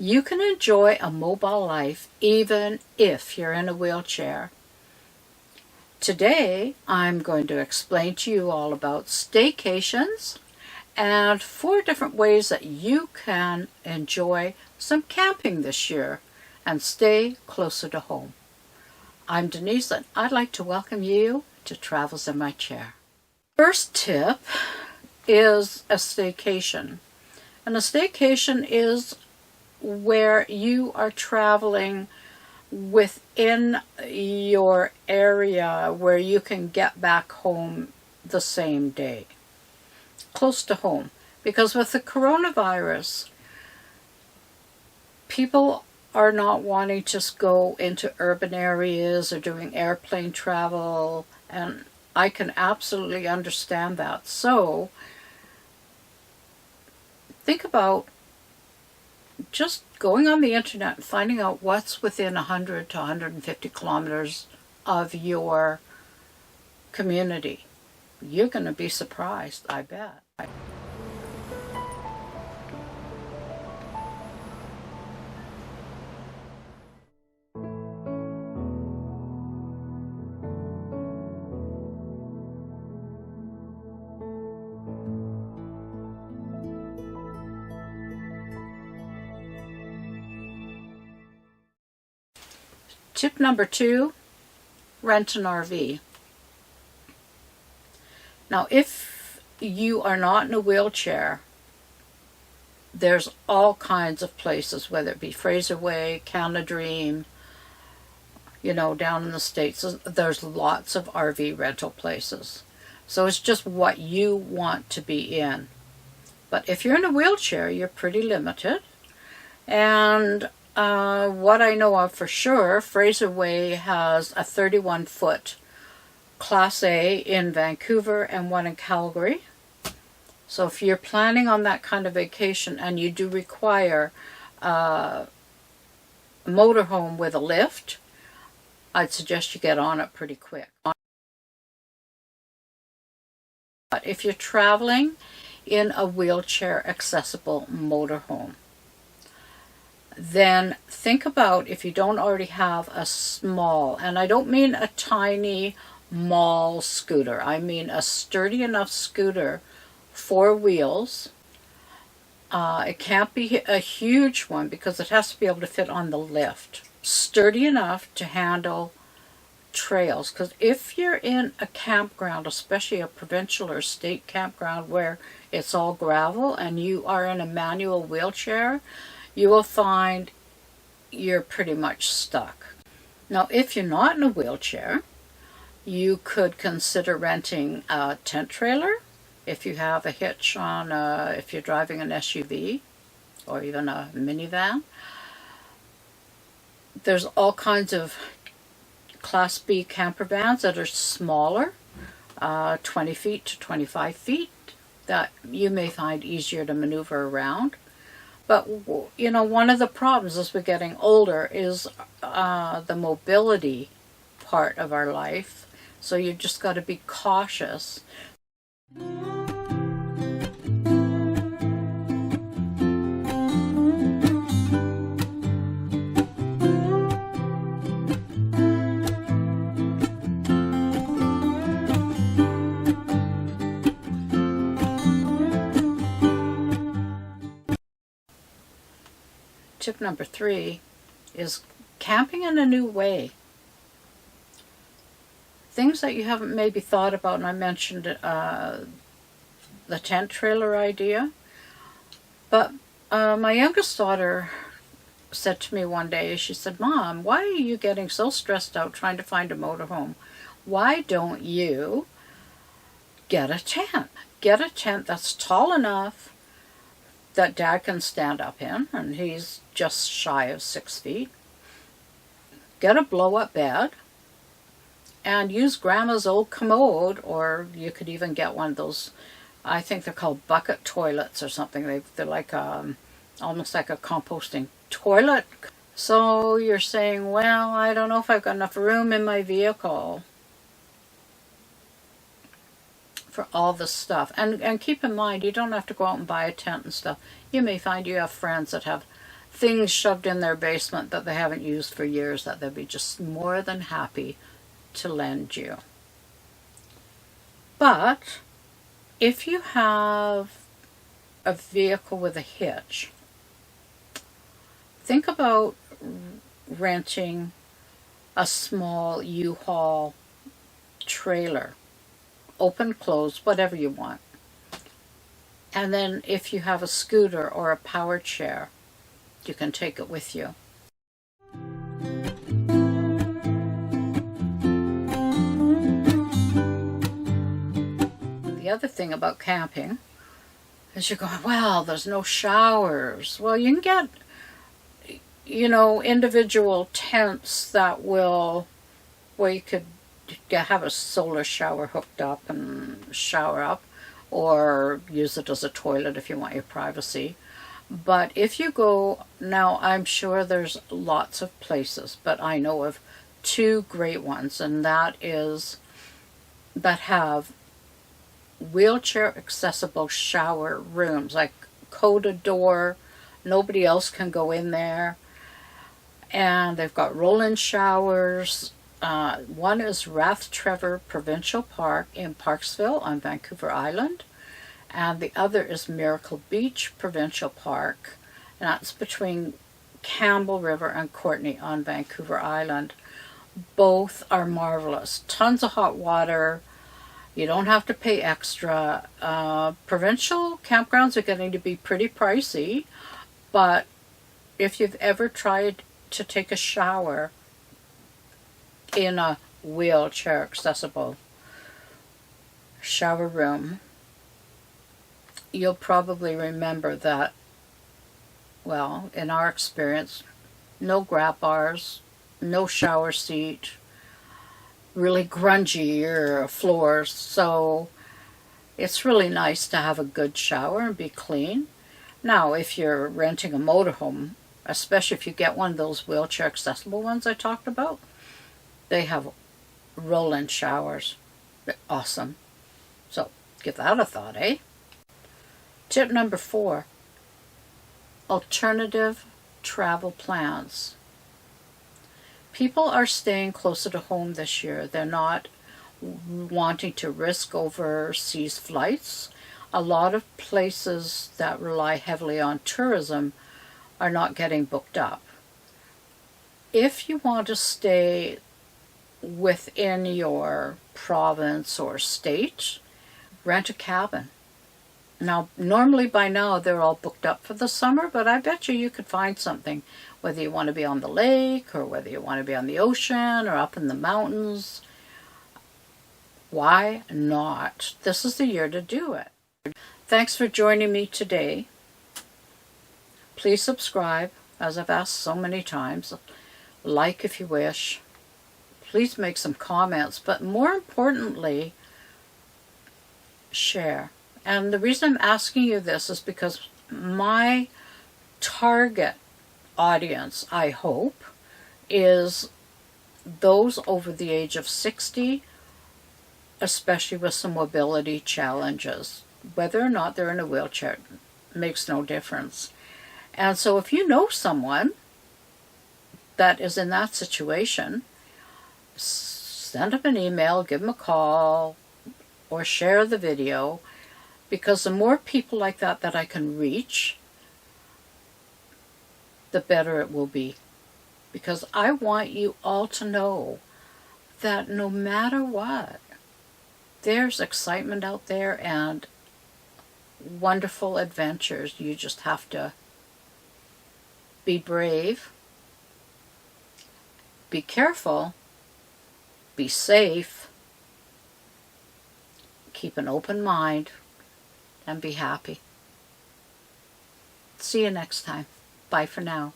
You can enjoy a mobile life even if you're in a wheelchair. Today, I'm going to explain to you all about staycations and 4 different ways that you can enjoy some camping this year and stay closer to home. I'm Denise, and I'd like to welcome you to Travels in My Chair. First tip is a staycation. And a staycation is where you are traveling within your area where you can get back home the same day, close to home. Because with the coronavirus, people are not wanting to just go into urban areas or doing airplane travel, and I can absolutely understand that. So think about just going on the internet and finding out what's within 100 to 150 kilometers of your community. You're going to be surprised, I bet. Tip number 2, rent an RV. Now, if you are not in a wheelchair, there's all kinds of places, whether it be Fraser Way, Canada Dream, down in the States, there's lots of RV rental places. So it's just what you want to be in. But if you're in a wheelchair, you're pretty limited. And what I know of for sure, Fraser Way has a 31-foot Class A in Vancouver and one in Calgary. So if you're planning on that kind of vacation and you do require a motorhome with a lift, I'd suggest you get on it pretty quick. But if you're traveling in a wheelchair accessible motorhome, then think about if you don't already have a small, and I don't mean a tiny mall scooter, I mean a sturdy enough scooter, 4 wheels. It can't be a huge one because it has to be able to fit on the lift. Sturdy enough to handle trails, because if you're in a campground, especially a provincial or state campground where it's all gravel and you are in a manual wheelchair, you will find you're pretty much stuck. Now, if you're not in a wheelchair, you could consider renting a tent trailer if you have a hitch on, if you're driving an SUV or even a minivan. There's all kinds of Class B camper vans that are smaller, 20 feet to 25 feet, that you may find easier to maneuver around. But, one of the problems as we're getting older is the mobility part of our life. So you just got to be cautious. Tip number 3 is camping in a new way. Things that you haven't maybe thought about, and I mentioned the tent trailer idea. But my youngest daughter said to me one day, she said, "Mom, why are you getting so stressed out trying to find a motorhome? Why don't you get a tent? Get a tent that's tall enough that Dad can stand up in," and he's just shy of 6 feet. Get a blow-up bed and use Grandma's old commode, or you could even get one of those, I think they're called bucket toilets or something. They're like almost like a composting toilet. So you're saying, well, I don't know if I've got enough room in my vehicle for all this stuff. And keep in mind, you don't have to go out and buy a tent and stuff. You may find you have friends that have things shoved in their basement that they haven't used for years that they'd be just more than happy to lend you. But if you have a vehicle with a hitch, think about renting a small U-Haul trailer, open, closed, whatever you want. And then if you have a scooter or a power chair, you can take it with you. The other thing about camping is you're going, well, there's no showers. Well, you can get, individual tents that will, where you could have a solar shower hooked up and shower up, or use it as a toilet if you want your privacy. But if you go, now I'm sure there's lots of places, but I know of two great ones, and that have wheelchair accessible shower rooms, like coded door, nobody else can go in there, and they've got roll-in showers. One is Rathtrevor Provincial Park in Parksville on Vancouver Island, and the other is Miracle Beach Provincial Park, and that's between Campbell River and Courtenay on Vancouver Island. Both are marvelous. Tons of hot water. You don't have to pay extra. Provincial campgrounds are getting to be pretty pricey, but if you've ever tried to take a shower in a wheelchair accessible shower room, you'll probably remember that, well, in our experience, no grab bars, no shower seat, really grungy floors, so it's really nice to have a good shower and be clean. Now, if you're renting a motorhome, especially if you get one of those wheelchair accessible ones I talked about, they have roll-in showers. They're awesome. So give that a thought, eh? Tip number 4, alternative travel plans. People are staying closer to home this year. They're not wanting to risk overseas flights. A lot of places that rely heavily on tourism are not getting booked up. If you want to stay within your province or state, rent a cabin. Now, normally by now they're all booked up for the summer, but I bet you could find something, whether you want to be on the lake or whether you want to be on the ocean or up in the mountains. Why not? This is the year to do it. Thanks for joining me today. Please subscribe, as I've asked so many times. Like if you wish. Please make some comments, but more importantly, share. And the reason I'm asking you this is because my target audience, I hope, is those over the age of 60, especially with some mobility challenges. Whether or not they're in a wheelchair makes no difference. And so if you know someone that is in that situation, send them an email, give them a call, or share the video, because the more people like that I can reach, the better it will be. Because I want you all to know that no matter what, there's excitement out there and wonderful adventures. You just have to be brave, be careful, be safe, keep an open mind, and be happy. See you next time. Bye for now.